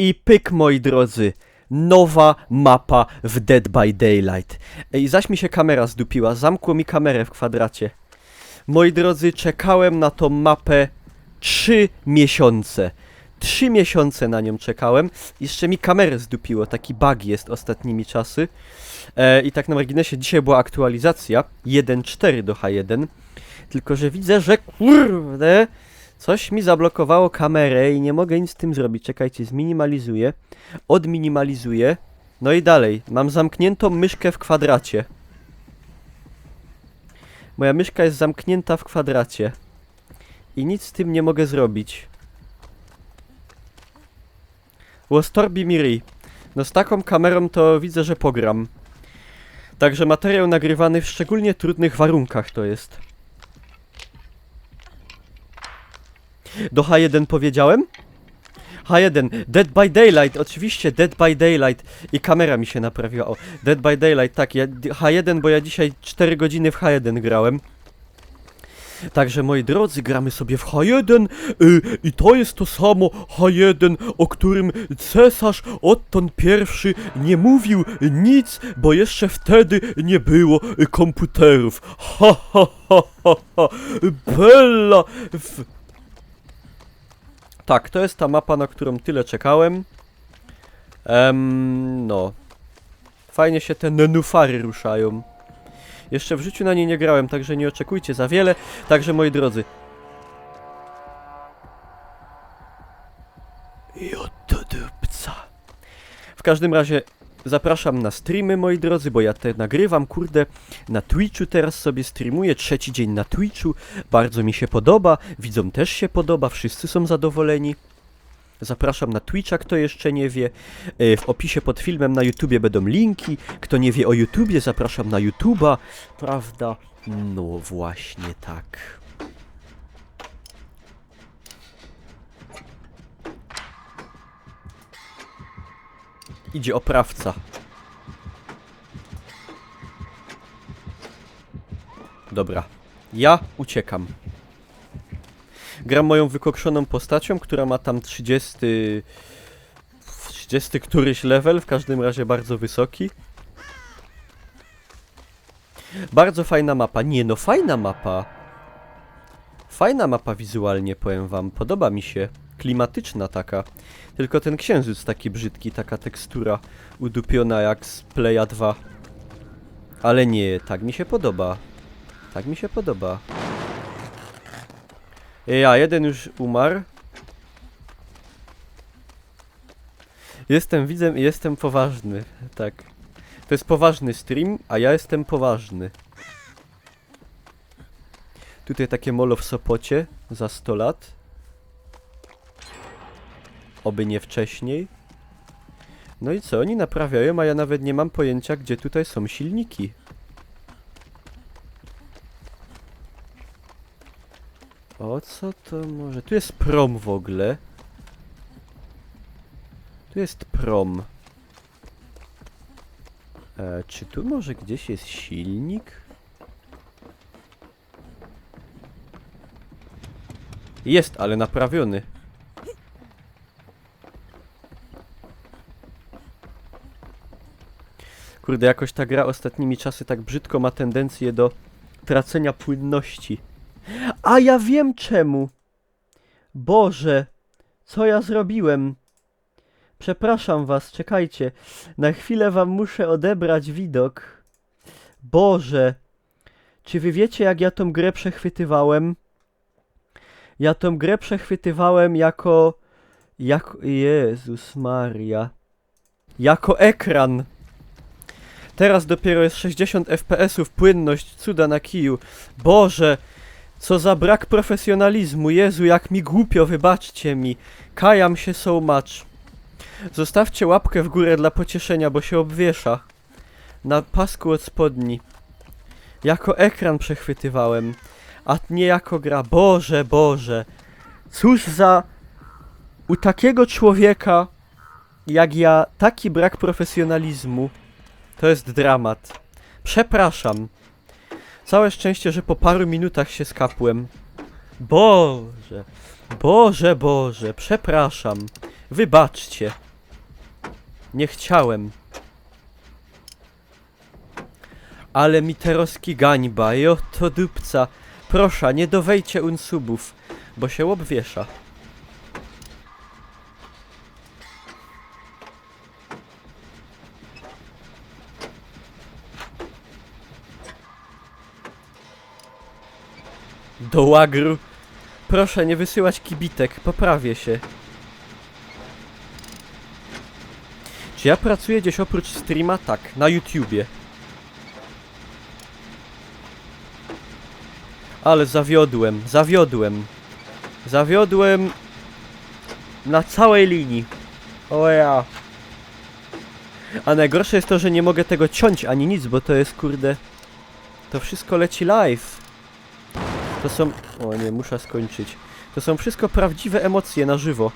I pyk, moi drodzy, nowa mapa w Dead by Daylight. I zaś mi się kamera zdupiła, zamkło mi kamerę w kwadracie. Moi drodzy, czekałem na tą mapę 3 miesiące. 3 miesiące na nią czekałem. Jeszcze mi kamerę zdupiło, taki bug jest ostatnimi czasy. I tak na marginesie, dzisiaj była aktualizacja 1.4 do H1. Tylko że widzę, że kurde, coś mi zablokowało kamerę i nie mogę nic z tym zrobić. Czekajcie, zminimalizuję, odminimalizuję. No i dalej, mam zamkniętą myszkę w kwadracie. Moja myszka jest zamknięta w kwadracie. I nic z tym nie mogę zrobić. Łostorbi mi ryj. No z taką kamerą to widzę, że pogram. Także materiał nagrywany w szczególnie trudnych warunkach to jest. Do H1 powiedziałem? H1, Dead by Daylight, oczywiście Dead by Daylight. I kamera mi się naprawiła, o, Dead by Daylight, tak, H1, bo ja dzisiaj 4 godziny w H1 grałem. Także moi drodzy, gramy sobie w H1 i to jest to samo H1, o którym cesarz Otton I nie mówił nic, bo jeszcze wtedy nie było komputerów. Ha ha ha ha ha, Bella! Tak, to jest ta mapa, na którą tyle czekałem. No. Fajnie się te nenufary ruszają. Jeszcze w życiu na niej nie grałem, także nie oczekujcie za wiele. Także moi drodzy. Jotodupca. W każdym razie zapraszam na streamy, moi drodzy, bo ja te nagrywam, kurde, na Twitchu teraz sobie streamuję, 3. dzień na Twitchu. Bardzo mi się podoba, widzom też się podoba, wszyscy są zadowoleni. Zapraszam na Twitcha, kto jeszcze nie wie. W opisie pod filmem na YouTubie będą linki. Kto nie wie o YouTubie, zapraszam na YouTuba. Prawda? No właśnie tak. Idzie oprawca. Dobra. Ja uciekam. Gram moją wykokszoną postacią, która ma tam 30 któryś level, w każdym razie bardzo wysoki. Bardzo fajna mapa. Nie no, fajna mapa. Fajna mapa wizualnie, powiem wam. Podoba mi się. Klimatyczna taka. Tylko ten księżyc taki brzydki, taka tekstura udupiona jak z Playa 2. Ale nie, tak mi się podoba. Tak mi się podoba. Ja, jeden już umarł. Jestem widzem i jestem poważny, tak. To jest poważny stream, a ja jestem poważny. Tutaj takie molo w Sopocie za 100 lat. Oby nie wcześniej. No i co? Oni naprawiają, a ja nawet nie mam pojęcia, gdzie tutaj są silniki. O co to może? Tu jest prom w ogóle. Tu jest prom. Czy tu może gdzieś jest silnik? Jest, ale naprawiony. Kurde, jakoś ta gra ostatnimi czasy tak brzydko ma tendencję do tracenia płynności. A ja wiem czemu. Boże, co ja zrobiłem? Przepraszam was, czekajcie. Na chwilę wam muszę odebrać widok. Boże, czy wy wiecie, jak ja tą grę przechwytywałem? Ja tą grę przechwytywałem jako... Jezus Maria. Jako ekran. Teraz dopiero jest 60 FPS-ów, płynność, cuda na kiju. Boże, co za brak profesjonalizmu. Jezu, jak mi głupio, wybaczcie mi. Kajam się so much. Zostawcie łapkę w górę dla pocieszenia, bo się obwiesza. Na pasku od spodni. Jako ekran przechwytywałem, a nie jako gra. Boże, Boże. Cóż za... U takiego człowieka jak ja, taki brak profesjonalizmu. To jest dramat. Przepraszam. Całe szczęście, że po paru minutach się skapłem. Boże. Boże, Boże. Przepraszam. Wybaczcie. Nie chciałem. Ale mi teroski gańba, jo to dupca. Proszę, nie dowejcie unsubów, bo się obwiesza. Do łagru. Proszę nie wysyłać kibitek, poprawię się. Czy ja pracuję gdzieś oprócz streama? Tak, na YouTubie. Ale zawiodłem na całej linii. O ja. A najgorsze jest to, że nie mogę tego ciąć ani nic, bo to jest kurde... To wszystko leci live. To są... O nie, muszę skończyć. To są wszystko prawdziwe emocje na żywo.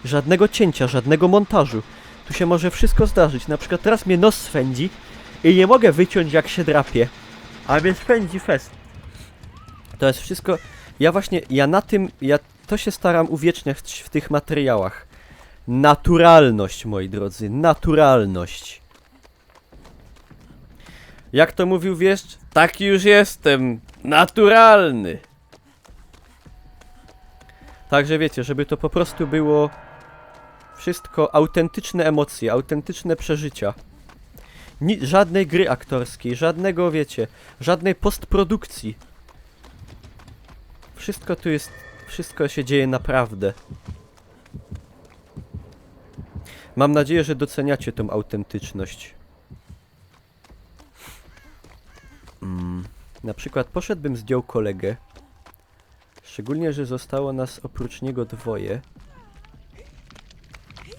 Żadnego cięcia, żadnego montażu. Tu się może wszystko zdarzyć. Na przykład teraz mnie nos swędzi i nie mogę wyciąć jak się drapie. A mnie swędzi fest. To jest wszystko... Ja to się staram uwieczniać w tych materiałach. Naturalność, moi drodzy, naturalność. Jak to mówił wieszcz? Taki już jestem, naturalny. Także wiecie, żeby to po prostu było wszystko autentyczne emocje, autentyczne przeżycia. Żadnej gry aktorskiej, żadnego, wiecie, żadnej postprodukcji. Wszystko tu jest, wszystko się dzieje naprawdę. Mam nadzieję, że doceniacie tą autentyczność. Na przykład poszedłbym zdjął kolegę. Szczególnie, że zostało nas oprócz niego dwoje.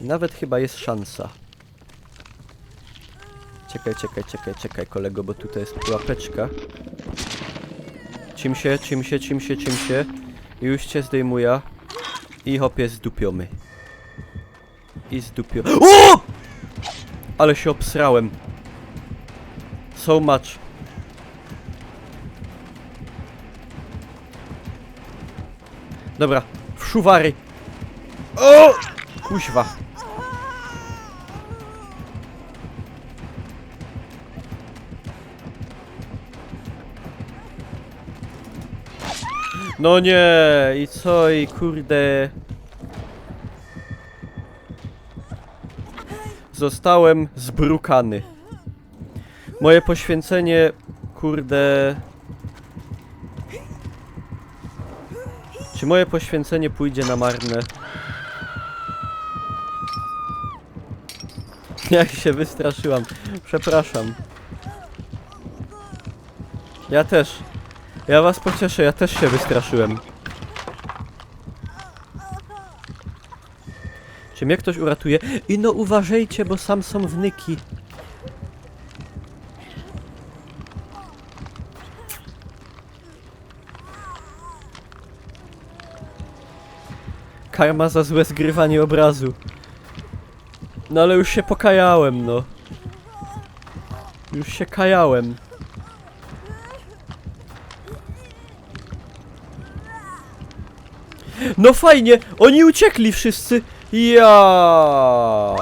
Nawet chyba jest szansa. Czekaj kolego, bo tutaj jest pułapeczka. Czym się. I już cię zdejmuję. I hopie zdupiony. O! Ale się obsrałem. So much. Dobra, w szuwary. O! Kuźwa. No nie, i co, i kurde. Zostałem zbrukany. Moje poświęcenie, kurde... Czy moje poświęcenie pójdzie na marne? Ja się wystraszyłam. Przepraszam. Ja też. Ja was pocieszę, ja też się wystraszyłem. Czy mnie ktoś uratuje? I no uważajcie, bo sam są wnyki. Karma za złe zgrywanie obrazu. No ale już się pokajałem, no. Już się kajałem. No fajnie! Oni uciekli wszyscy! Ja.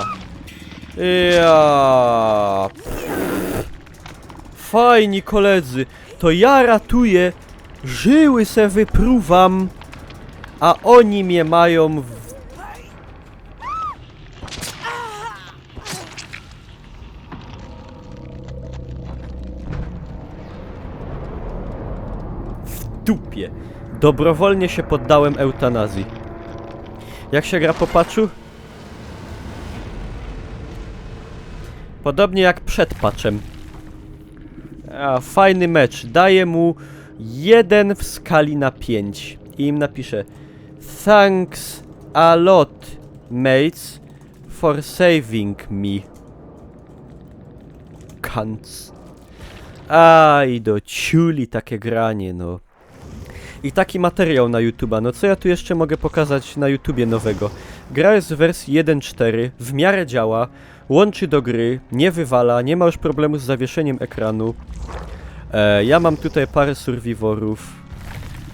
Fajni koledzy! To ja ratuję! Żyły se wypruwam! A oni mnie mają w... dupie. Dobrowolnie się poddałem eutanazji. Jak się gra po patchu? Podobnie jak przed patchem. Fajny mecz. Daję mu 1 w skali na 5. I im napiszę: Thanks a lot, mates, for saving me. Cunts. I do ciuli takie granie, no. I taki materiał na YouTube'a. No co ja tu jeszcze mogę pokazać na YouTubie nowego? Gra jest w wersji 1.4, w miarę działa, łączy do gry, nie wywala, nie ma już problemu z zawieszeniem ekranu. Ja mam tutaj parę survivorów,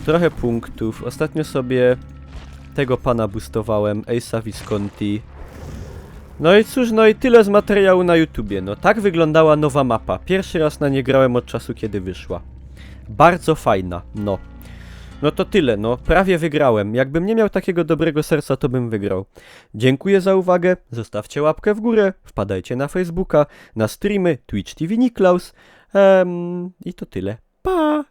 trochę punktów. Ostatnio sobie tego pana boostowałem, Ace'a Visconti. No i cóż, no i tyle z materiału na YouTubie. No tak wyglądała nowa mapa. Pierwszy raz na nie grałem od czasu, kiedy wyszła. Bardzo fajna, no. No to tyle, no. Prawie wygrałem. Jakbym nie miał takiego dobrego serca, to bym wygrał. Dziękuję za uwagę. Zostawcie łapkę w górę. Wpadajcie na Facebooka, na streamy, Twitch TV Niklaus. I to tyle. Pa!